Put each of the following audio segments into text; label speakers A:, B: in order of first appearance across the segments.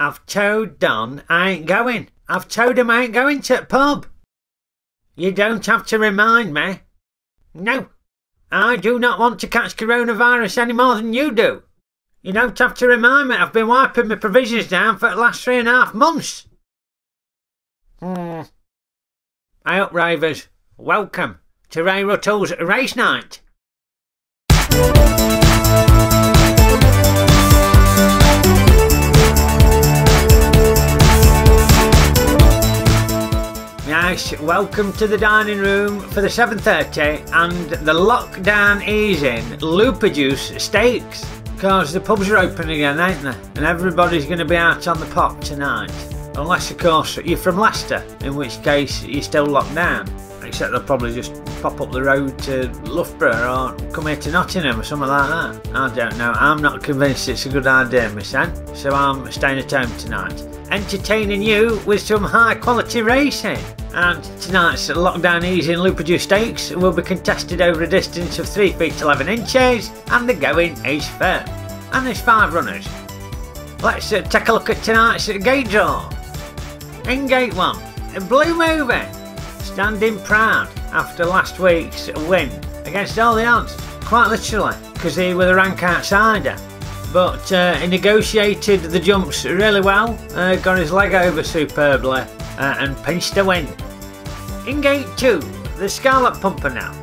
A: I've told Don I ain't going. I've told him I ain't going to the pub. You don't have to remind me. No, I do not want to catch coronavirus any more than you do. You don't have to remind me. I've been wiping my provisions down for the last 3.5 months. Hey up, Rayvers. Welcome to Ray Ruttle's race night. Yes, welcome to the dining room for the 7:30 and the Lockdown-Easing Loopy Juice Stakes. Because the pubs are open again, ain't they? And everybody's going to be out on the pop tonight. Unless, of course, you're from Leicester, in which case you're still locked down. Except they'll probably just pop up the road to Loughborough or come here to Nottingham or something like that. I don't know. I'm not convinced it's a good idea, Miss Anne. So I'm staying at home tonight. Entertaining you with some high quality racing. And tonight's Lockdown-Easing Loopy Juice Stakes will be contested over a distance of 3 feet 11 inches and the going is fair. And there's 5 runners. Let's take a look at tonight's gate draw. In gate 1, Blue Movie, standing proud after last week's win against all the odds, quite literally, because he was a rank outsider. But he negotiated the jumps really well, got his leg over superbly and pinched a win. In gate 2, the Scarlet Pimpernel.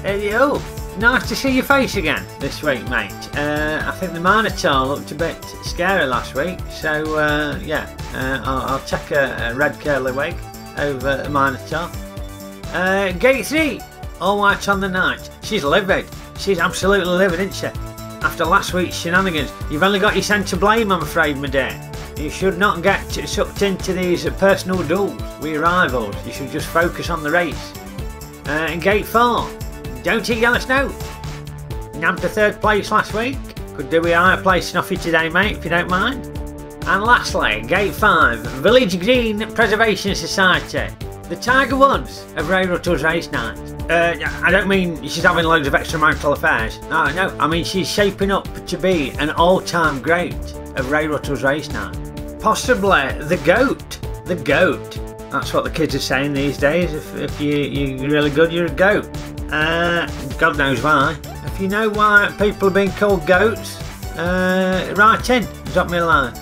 A: Oh, nice to see your face again this week, mate. I think the Minotaur looked a bit scary last week, so yeah, I'll check a red curly wig over the Minotaur. Gate 3, all white on the night. She's livid. She's absolutely livid, isn't she? After last week's shenanigans, you've only got yourself to blame, I'm afraid, my dear. You should not get sucked into these personal duels with your rivals. You should just focus on the race. In gate 4, Don't Eat Yellow Snow. Nabbed to 3rd place last week. Could do with a higher placing off you today, mate, if you don't mind. And lastly, gate 5, Village Green Preservation Society. The Tiger Woods of Ray Ruttle's race night. I don't mean she's having loads of extramarital affairs. No, I mean she's shaping up to be an all-time great of Ray Ruttle's race night. Possibly the GOAT. The GOAT. That's what the kids are saying these days. If you're really good, you're a GOAT. God knows why. If you know why people are being called GOATs, write in. Drop me a line.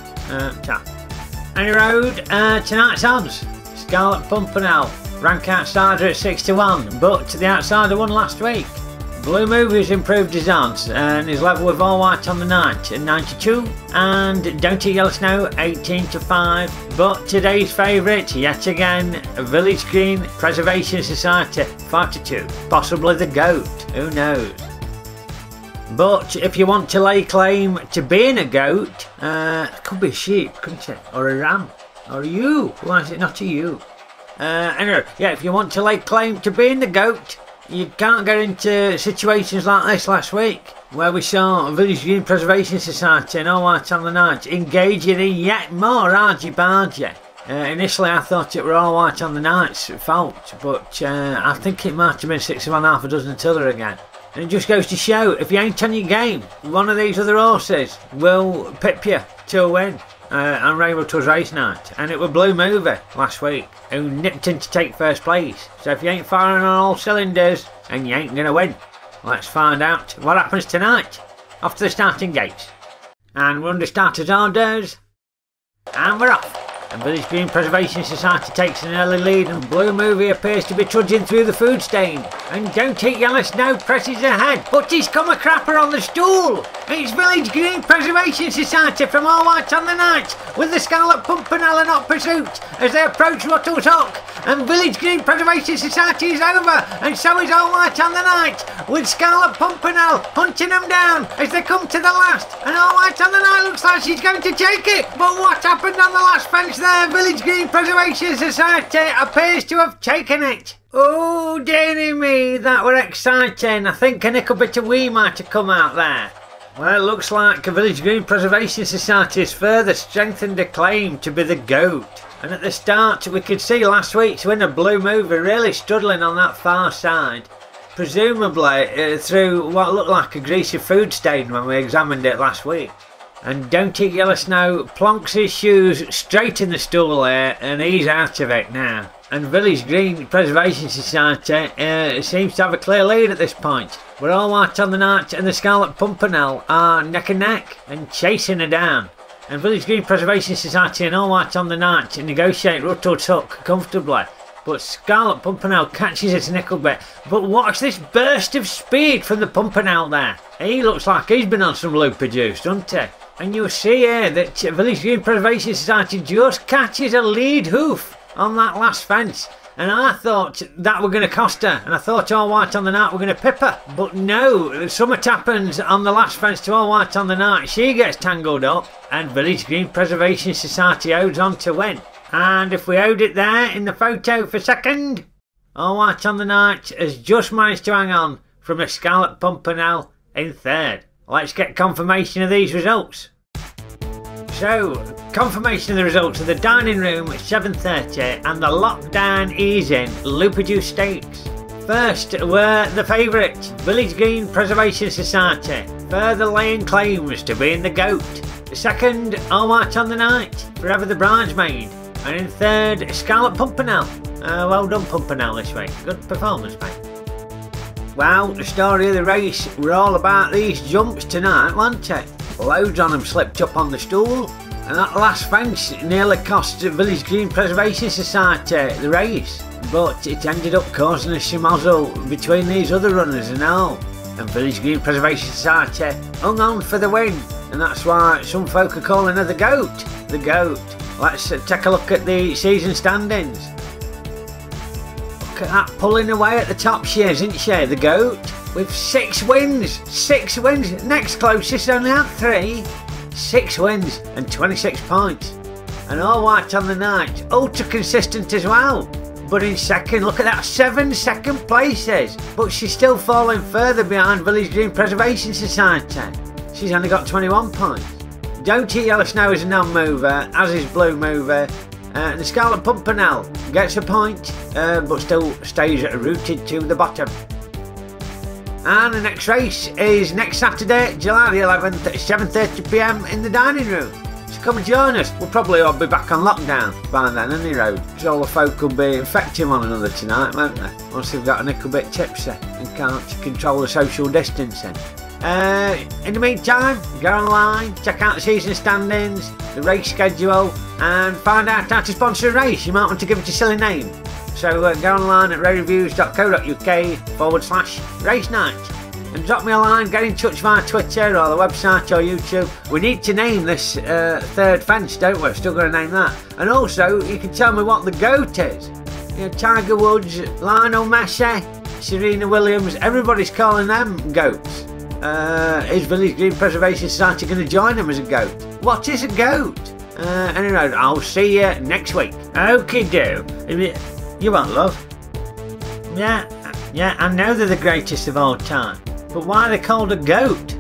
A: Chat. Any road, tonight's odds. Scarlet Pimpernel, rank outsider at 6 to 1, but the outsider won last week. Blue Movie's improved his odds and is level with all white on the night at 92, and Don't Eat Yellow Snow 18 to 5. But today's favourite, yet again, Village Green Preservation Society 5 to 2. Possibly the GOAT, who knows? But if you want to lay claim to being a goat, it could be a sheep, couldn't it? Or a ram. Or a ewe. Why is it not a ewe? Anyway, yeah, if you want to lay claim to being the GOAT, you can't get into situations like this last week, where we saw Village Green Preservation Society and All White on the Night engaging in yet more argy-bargy. Initially I thought it were All White on the Night's fault, but I think it might have been 6 of 1 half a dozen t'other again. And it just goes to show, if you ain't on your game, one of these other horses will pip you to a win. On Ray Ruttle's race night, and it was Blue Movie last week who nipped in to take 1st place. So if you ain't firing on all cylinders, and you ain't gonna win. Let's find out what happens tonight off to the starting gates. And we're under starters orders, and we're off. And Village Green Preservation Society takes an early lead, and Blue Movie appears to be trudging through the food stain. And Don't Eat Yellow Snow presses ahead, but he's come a crapper on the stool. It's Village Green Preservation Society from All White on the Night, with the Scarlet Pimpernel in hot pursuit as they approach Ruttle's Hook. And Village Green Preservation Society is over, and so is All White on the Night, with Scarlet Pimpernel hunting them down as they come to the last. And All White on the Night looks like she's going to take it, but what happened on the last fence there? Village Green Preservation Society appears to have taken it. Oh, dearie me, that were exciting. I think a nickel bit of wee might have come out there. Well, it looks like a Village Green Preservation Society has further strengthened their claim to be the GOAT. And at the start, we could see last week's winner, Blue Movie, really struggling on that far side. Presumably through what looked like a greasy food stain when we examined it last week. And Don't Eat Yellow Snow plonks his shoes straight in the stool there, and he's out of it now. And Village Green Preservation Society seems to have a clear lead at this point. We're All White on the Night and the Scarlet Pimpernel are neck and neck and chasing her down. And Village Green Preservation Society and All White on the Night negotiate Ruttle's hook comfortably. But Scarlet Pimpernel catches its nickel bit. But watch this burst of speed from the Pimpernel there. He looks like he's been on some loopy juice, doesn't he? And you'll see here that Village Green Preservation Society just catches a lead hoof on that last fence. And I thought that were going to cost her. And I thought All White on the Night were going to pip her. But no, something happens on the last fence to All White on the Night. She gets tangled up. And Village Green Preservation Society holds on to win. And if we hold it there in the photo for second, All White on the Night has just managed to hang on from a Scarlet Pimpernel in third. Let's get confirmation of these results. So, confirmation of the results of the Dining Room at 7:30 and the Lockdown-Easing Loopy Juice Stakes. First were the favourites, Village Green Preservation Society, further laying claims to being the GOAT. Second, All White on the Night, Forever the Bridesmaid. And in third, Scarlet Pimpernel. Well done, Pimpernel, this week. Good performance, mate. Well, the story of the race were all about these jumps tonight, weren't it? Loads on them slipped up on the stool, and that last fence nearly cost the Village Green Preservation Society the race. But it ended up causing a schmozzle between these other runners and all. And Village Green Preservation Society hung on for the win, and that's why some folk are calling her the GOAT. The GOAT. Let's take a look at the season standings. Look at that, pulling away at the top she is, isn't she, the GOAT? With 6 wins! 6 wins! Next closest only had 3. 6 wins and 26 points. And All White on the Night, ultra consistent as well. But in second, look at that, 7 second places. But she's still falling further behind Village Green Preservation Society. She's only got 21 points. Don't Eat Yellow Snow is a non-mover, as is Blue Mover. The Scarlet Pimpernel gets a point, but still stays rooted to the bottom. And the next race is next Saturday, July the 11th at 7:30 PM in the Dining Room. So come and join us. We'll probably all be back on lockdown by then, anyhow. Because all the folk will be infecting one another tonight, won't they? Once they've got a little bit tipsy and can't control the social distancing. In the meantime, go online, check out the season standings, the race schedule, and find out how to sponsor a race. You might want to give it a silly name. So go online at rayreviews.co.uk/race night and drop me a line, get in touch via Twitter or the website or YouTube. We need to name this third fence, don't we? Still got to name that. And also, you can tell me what the GOAT is. You know, Tiger Woods, Lionel Messi, Serena Williams, everybody's calling them GOATs. Is Village Green Preservation Society going to join them as a GOAT? What is a GOAT? Anyway, I'll see you next week. Okeydoo. You want love? Yeah, I know they're the greatest of all time. But why are they called a GOAT?